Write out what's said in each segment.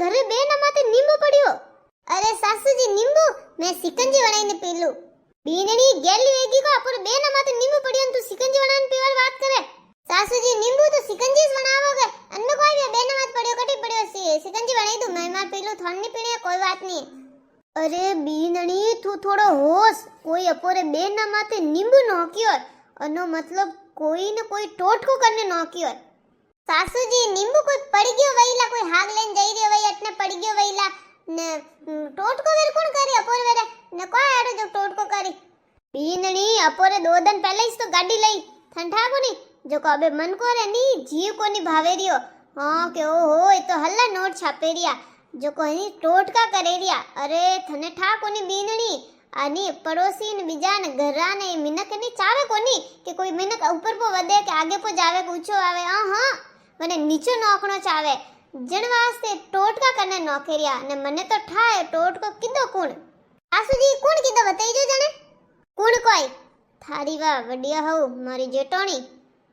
ઘરે બે ના માથે નીંબુ પડ્યો. અરે સાસુજી નીંબુ મેં સિકંજી વણાઈને પીલું. બીનણી ગેલી વેગી કો અપોરે બે ના માથે નીંબુ પડ્યો ને તું સિકંજી વણાઈને પીવાની વાત કરે. સાસુજી નીંબુ તો સિકંજી જ વણાવોગે. અન્નો કોઈ બે ના માથે પડ્યો કટી પડ્યો સિકંજી વણાઈ દઉં મેં માર પીલું થોડની પીણે કોઈ વાત નહીં. અરે બીનણી તું થોડો હોશ. કોઈ અપોરે બે ના માથે નીંબુ નોક્યો અનો મતલબ કોઈ ને કોઈ ટોટકો કરને નોક્યો. સાસુજી નીંબુ કોઈ પડી ગયો વઈલા કોઈ હાગ લઈને જઈ રહ્યો વઈ અટને પડી ગયો વઈલા ને ટોટકો વેર કોણ કરી અપોર વેરે ને કોઈ આડો જો ટોટકો કરી. બીનણી અપોરે દો દન પહેલે જ તો ગાડી લઈ ઠંઠા કોની જો કો અબે મન કો રે ની જીવ કોની ભાવે રહ્યો. હા કે ઓહો એ તો હલ્લા નોટ છાપે રહ્યા જો કોઈ ટોટકા કરે રહ્યા. અરે થને ઠા કોની બીનણી આની પડોશી ને બીજા ને ઘરા ને મિનક ની ચાવે કોની કે કોઈ મિનક ઉપર પો વધે કે આગે પો જાવે કે ઊંચો આવે. હા મને નીચો નોકણો ચાવે જણ વાસ્તે ટોટકા કરને નોકરિયા ને મને તો ઠાય ટોટકો કીધો કોણ. આસુજી કોણ કીધો બતાઈ જો જણે કોણ કોઈ થારી વા વડિયા હઉ મારી જેટોણી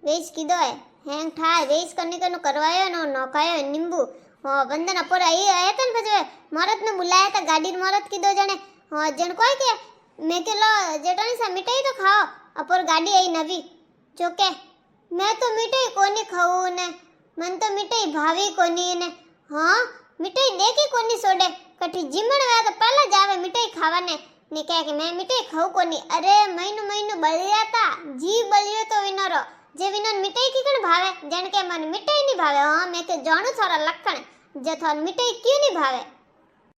વેચ કીધો હે હેંગ ઠાય વેચ કરને કનો કરવાયો નો નોકાયો નીંબુ. હા વંદન અપોર આઈ આયા તન પછી મરદ ને બુલાયા તા ગાડી મરદ કીધો જણે. હા જણ કોઈ કે મેં કે લો જેટોણી સા મીઠાઈ તો ખાઓ અપોર ગાડી આઈ નવી જો કે મેં તો મીઠાઈ કોની ખાવું ને મન તો મીઠાઈ ભાવી કોની ને. હા મીઠાઈ દેખી કોની સોડે કઠી જીમણ વે તો પહેલા જ આવે મીઠાઈ ખાવાને ને કહે કે મેં મીઠાઈ ખાઉં કોની. અરે મહિનું બળ્યા તા જી બળ્યો તો વિનરો જે વિનર મીઠાઈ કીકણ ભાવે જણ કે મને મીઠાઈ ની ભાવે. હા મેં કે જાણું થોડા લખણ જે થોન મીઠાઈ ક્યું ની ભાવે.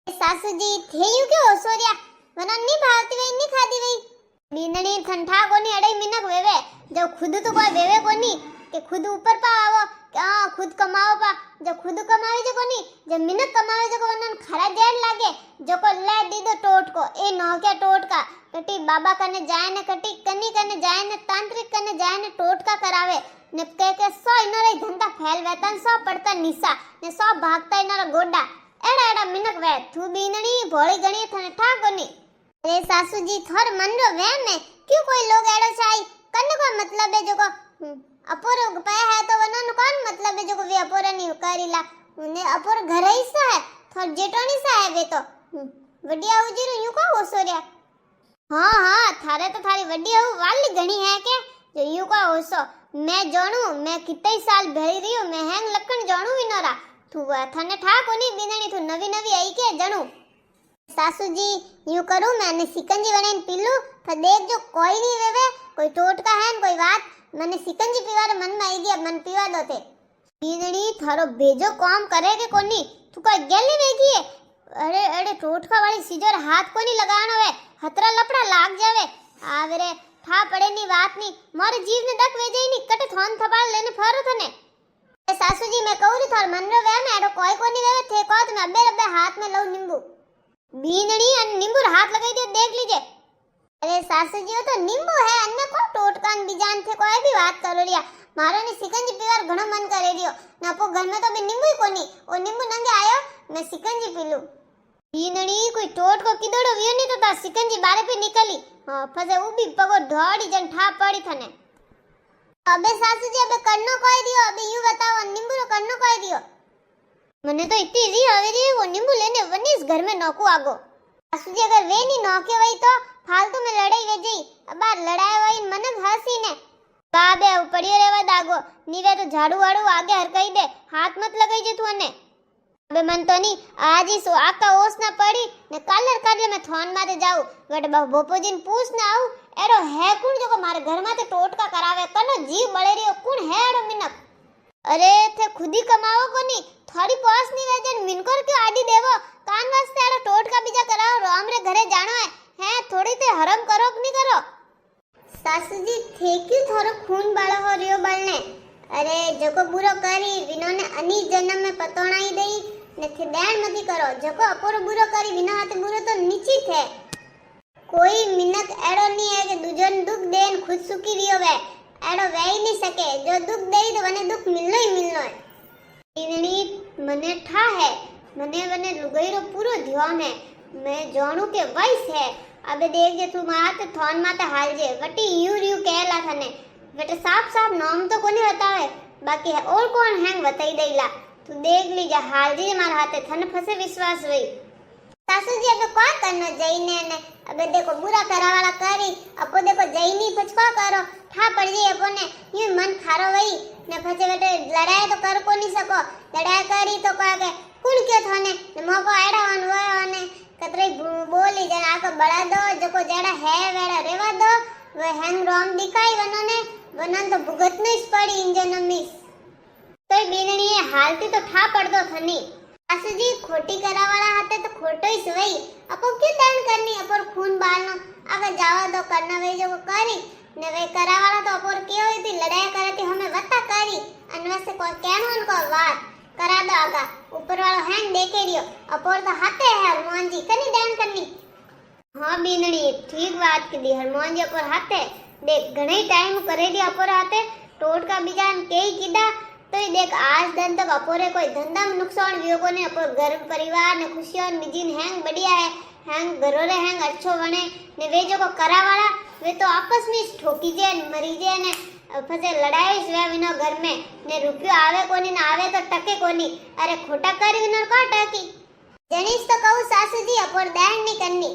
સાસુજી થેયું કે ઓસોરિયા વનન ની ભાવતી વઈ ની ખાધી વઈ. બીનણી ઠંઠા કોની અડઈ મિનક વેવે જો ખુદ તો કોઈ વેવે કોની કે ખુદ ઉપર પા આવો કે આ ખુદ કમાવો પા જો ખુદ કમાવે જો કોની જે મિનક કમાવે જો વનન ખરા જેડ લાગે જો કો લે દીધો ટોટકો એ નો કે ટોટકા કટી બાબા કને જાય ને કટી કની કને જાય ને તાંત્રિક કને જાય ને ટોટકા કરાવે ને કે સો ઇનરે ધંધા ફેલ વેતન સો પડતા નિસા ને સો ભાગતા ઇનરા ગોડા એડા એડા મિનક વે તું બીનણી ભોળી ગણી થને ઠા કોની. अरे सासू थोर मन रो वहम है क्यों कोई लोग एड़ो चाई कन्न को मतलब है जो को अपोर पे है तो वनन कौन मतलब है जो को वे अपोर नहीं करीला ने अपोर घर ही सा है थोर जेटोनी सा है वे तो वडिया उजीरो यूं को ओसोरिया. हाँ थारे तो थारी वडिया वाली घणी है के जो यूं को ओसो मैं जानू मैं कितने साल भरी रही हूं मैं हैंग लखन जानू विनोरा तू थने ठा कोनी बिनणी तू नवी नवी आई के जानू. सासुजी यूं करूं मैंने सिकंजी बनाने पीलू तो देख जो कोई नहीं वेवे कोई टोटका है न कोई बात मैंने सिकंजी पीवारे मन में आई गया मन पीवा दो थे. बीनड़ी थारो भेजो काम करे के कोनी तू कोई गेली वेगी है. अरे अरे टोटका वाली सीजर हाथ कोनी लगानो है हतरा लपड़ा लाग जावे आवरे ठा पड़े नी बात नी मारे जीव ने डक वे जाई नी कटे थोन थपाल लेने फरो थने. सासुजी मैं कहूं थार मन रो वे में एडो कोई कोनी वेवे थे को तो मैं अबे अबे हाथ में लऊ नींबू. बीनड़ी अन नींबू हाथ लगाई दियो देख लीजिए. अरे सासुजी तो नींबू है अन्य को टोटकान बीजान थे कोई भी बात करो रिया मारो ने सिकंजी पीवार घणो मन करे रियो ना पो घर में तो बे नींबू ही कोनी ओ नींबू नंगे आयो मैं सिकंजी पीलू. बीनड़ी कोई टोटको किदड़ो वियो नहीं तो ता सिकंजी बारे पे निकली. हां फसे उबी पगो ढोड़ी जन ठा पड़ी थने. अबे सासुजी अबे करनो कोई दियो अबे यूं बताओ नींबू रो करनो कोई दियो. मने तो इतनी री हवे री वो नींबू लेने वनीस घर में नौकू आगो. सासुजी अगर वे नहीं नौके वही तो फालतू में लड़ाई वे जई अबार लड़ाई वही मन हंसी ने बाबे पड़ियो रेवा दागो नीवे तो झाड़ू वाड़ू आगे हरकाई दे हाथ मत लगाई जे तू अने. अबे मन तो नहीं आज ही सो आका ओस ना पड़ी ने काले मैं थोन माते जाऊ वट बोपोजी ने पूछ ना आऊ एरो है कौन जो को मारे घर माते टोटका करावे कनो जीव बळे रियो कौन है एरो मिनक. अरे थे खुद ही कमाओ कोनी थोड़ी पास नहीं वेजन मिनकोर क्यों आडी देवो कान वास्ते आलो टोटका बीजा कराओ रो हमरे घरे जानो है थोड़ी ते हरम करो कि नहीं करो. सासुजी थे क्यों थारो खून बाळो हो रियो बाळने. अरे जको बुरो करी विनो ने अनी जन्म में पतोणाई देई ने थे देण मती करो जको अपोरो बुरो करी विना हाथे बुरो तो निश्चित है. कोई मिनक एड़ो नहीं है के दूजन दुख देन खुद सुखी रियो वे एड़ो वे ही नहीं सके जो दुख देई तो वने दुख मिलनो ही मिलनो है. इननी मने ठा है मने वने लुगाईरो पूरो ध्यान है मैं जानू के वैस है. अबे देख जे तू माते थोन माते हाल जे वटी यू कहला थने बेटे साफ नाम तो कोनी बतावे बाकी है और कौन हैंग बताई देला तू देख लीजा हाल जी मार हाथे थन फसे विश्वास वही सासू जी अब क्या करना जईने ने अब देखो बुरा करा वाला करी अपो देखो जईनी पछवा करो ठा पड़ जाई अपो ने ये मन खारो वही ने फसे बेटे लड़ाई तो कर को नहीं सको लड़ाई करी तो कह के कुण के थने ने मोको आड़ा वन ने कतरे बोली जन आको बड़ा दो जको जेड़ा है वेड़ा रेवा दो वे हैंग रोम दिखाई वनन तो भुगत नहीं पड़ी इंजन मिस तो बीनणी हालती तो ठा पड़ दो थनी सासू जी खोटी करावाला हाथे तो खोटो ही सवई अपो क्यों दान करनी अपर खून बालनो आगे जावा दो करना वे जो करी ने वे करावाला तो अपर के होई थी लड़ाई करती हमें वत्ता करी अनवसे को केनो उनको बात करा दो आगा ऊपर वालो हैंग देखे रियो अपर तो हाथे है हनुमान जी कनी दान करनी हां बीनड़ी ठीक बात की दी हनुमान जी अपर हाथे देख घणे टाइम करे दी अपर हाथे टोटका बीजान केई कीदा तो ये देख आज दिन तक अपोरे कोई धंधा में नुकसान वियो को ने अपोर घर परिवार ने खुशियां निजिन हैंग बढ़िया है हैंग घरोरे हैंग अच्छो बने ने वे जो को करा वाला वे तो आपस में ठोकी जे मरी जे ने फसे लड़ाई वे विनो घर में ने रुपयो आवे कोनी ने आवे तो टके कोनी अरे खोटा करी विनो का टकी जणीस तो कहू सासू जी अपोर दान नहीं करनी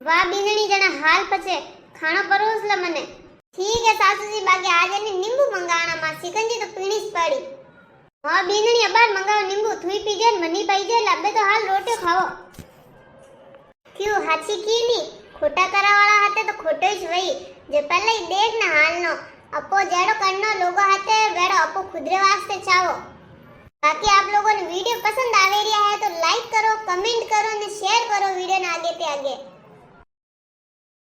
वाह बीनणी जना हाल पछे खाना परोस ल मने ठीक है सासू जी बाकी आज ने नींबू मंगाना मा सिकंजी तो पीनीस पड़ी हां बीनणी अबार मंगाओ नींबू थुई पीजे मनी पाईजे लबे तो हाल रोटी खाओ क्यों हाची की नी खोटा करा वाला हाथे तो खोटो ही वही जे पहले ही देख ना हाल नो अपो जेड़ो करनो लोगो हाथे वेड़ो अपो खुदरे वास्ते चाहो बाकी आप लोगों ने वीडियो पसंद आवे रिया है तो लाइक करो कमेंट करो ने शेयर करो वीडियो ने आगे ते आगे